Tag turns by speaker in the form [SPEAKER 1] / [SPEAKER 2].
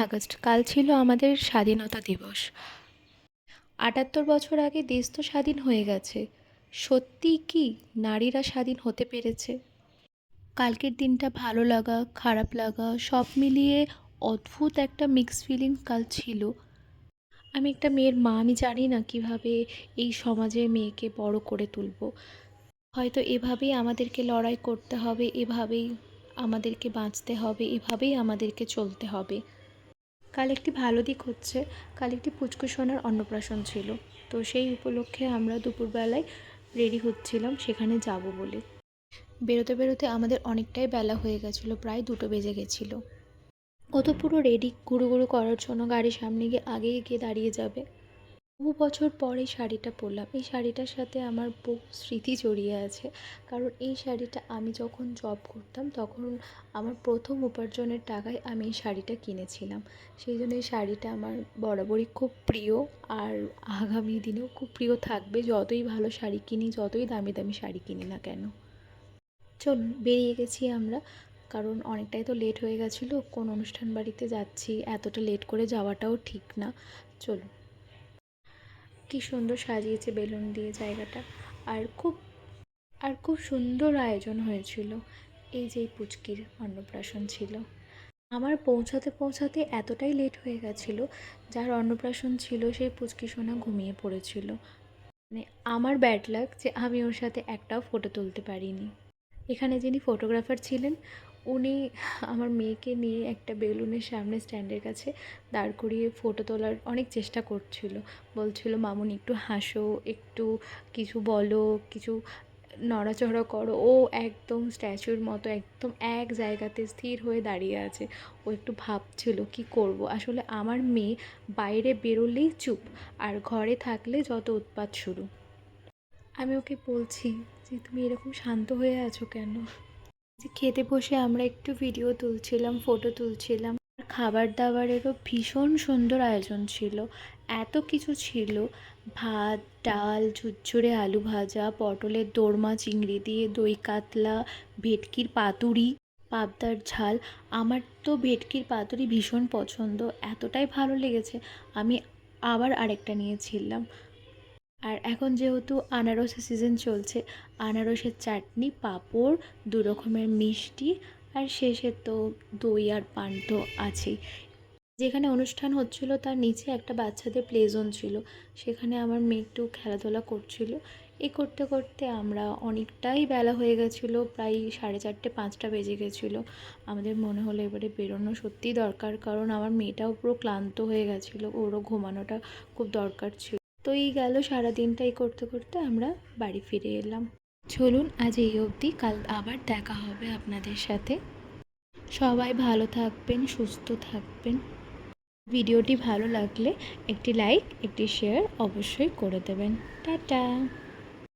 [SPEAKER 1] August কাল ছিল আমাদের স্বাধীনতা দিবস। ৭৮ বছর আগে দেশ তো স্বাধীন হয়ে গেছে। সত্যিই কি নারীরা স্বাধীন হতে পেরেছে? কালকের দিনটা ভালো লাগা, খারাপ লাগা সব মিলিয়ে অদ্ভুত একটা মিক্সড ফিলিং কাল ছিল। আমি একটা মেয়ের মা, আমি জানি না কিভাবে এই সমাজে মেয়েকে বড় করে তুলব। হয়তো এভাবেই আমাদেরকে লড়াই করতে হবে, এভাবেই আমাদেরকে বাঁচতে হবে, এভাবেই আমাদেরকে চলতে হবে। কাল একটি ভালো দিক হচ্ছে, কাল একটি পুচকু সোনার অন্নপ্রাশন ছিল। তো সেই উপলক্ষে আমরা দুপুরবেলায় রেডি হচ্ছিলাম সেখানে যাব বলে। বেরোতে বেরোতে আমাদের অনেকটাই বেলা হয়ে গেছিলো, প্রায় 2টো বেজে গেছিলো। ও তো পুরো রেডি ঘুরু ঘুরু করার জন্য গাড়ির সামনে গিয়ে আগেই গিয়ে দাঁড়িয়ে যাবে। বহু বছর পর এই শাড়িটা পরলাম। এই শাড়িটার সাথে আমার বহু স্মৃতি জড়িয়ে আছে। কারণ এই শাড়িটা আমি যখন জব করতাম তখন আমার প্রথম উপার্জনের টাকায় আমি এই শাড়িটা কিনেছিলাম। সেই জন্য এই শাড়িটা আমার বরাবরই খুব প্রিয়, আর আগামী দিনেও খুব প্রিয় থাকবে, যতই ভালো শাড়ি কিনি, যতই দামি দামি শাড়ি কিনি না কেন। চলুন বেরিয়ে গেছি আমরা, কারণ অনেকটাই তো লেট হয়ে গেছিলো। কোন অনুষ্ঠান বাড়িতে যাচ্ছি, এতটা লেট করে যাওয়াটাও ঠিক না। চলুন। কি সুন্দর সাজিয়েছে বেলুন দিয়ে জায়গাটা, আর খুব সুন্দর আয়োজন হয়েছিল। এই যে এই পুচকির অন্নপ্রাশন ছিল। আমার পৌঁছাতে এতটাই লেট হয়ে গেছিলো, যার অন্নপ্রাশন ছিল সেই পুচকি সোনা ঘুমিয়ে পড়েছিল। মানে আমার ব্যাড লাক যে আমি ওর সাথে একটাও ফটো তুলতে পারিনি। এখানে যিনি ফটোগ্রাফার ছিলেন উনি আমার মেয়েকে নিয়ে একটা বেলুনের সামনে স্ট্যান্ডের কাছে দাঁড় করিয়ে ফটো তোলার অনেক চেষ্টা করছিল। বলছিল, মামুনি একটু হাসো, একটু কিছু বলো, কিছু নড়াচড়া করো। ও একদম স্ট্যাচুর মতো একদম এক জায়গাতে স্থির হয়ে দাঁড়িয়ে আছে। ও একটু ভাবছিল কি করব। আসলে আমার মেয়ে বাইরে বেরোলেই চুপ, আর ঘরে থাকলে যত উৎপাত শুরু। আমি ওকে বলছি যে তুমি এরকম শান্ত হয়ে আছো কেন। যে খেতে বসে আমরা একটু ভিডিও তুলছিলাম, ফটো তুলছিলাম। খাবার দাবারেরও ভীষণ সুন্দর আয়োজন ছিল, এত কিছু ছিল। ভাত, ডাল, ঝুরঝুরে আলু ভাজা, পটলের দোরমা চিংড়ি দিয়ে, দই কাতলা, ভেটকির পাতুরি, পাবদার ঝাল। আমার তো ভেটকির পাতুরি ভীষণ পছন্দ, এতটাই ভালো লেগেছে আমি আবার আরেকটা নিয়েছিলাম। আর এখন যেহেতু আনারসের সিজন চলছে, আনারসের চাটনি, পাঁপড়, 2 রকমের মিষ্টি, আর শেষে তো দই আর পান তো আছেই। যেখানে অনুষ্ঠান হচ্ছিল তার নিচে একটা বাচ্চাদের প্লে জোন ছিল, সেখানে আমার মেয়ে একটু খেলাধুলা করছিল। এই করতে করতে আমরা অনেকটাই বেলা হয়ে গেছিলো, প্রায় 4:30-5টা বেজে গেছিলো। আমাদের মনে হলো এবারে বেরোনো সত্যিই দরকার, কারণ আমার মেয়েটাও পুরো ক্লান্ত হয়ে গেছিলো, ওরও ঘুমানোটা খুব দরকার ছিল। তো এই গেল সারাদিনটা, এই করতে করতে আমরা বাড়ি ফিরে এলাম। চলুন আজ এই অবধি, কাল আবার দেখা হবে আপনাদের সাথে। সবাই ভালো থাকবেন, সুস্থ থাকবেন। ভিডিওটি ভালো লাগলে একটি লাইক, একটি শেয়ার অবশ্যই করে দেবেন। টাটা।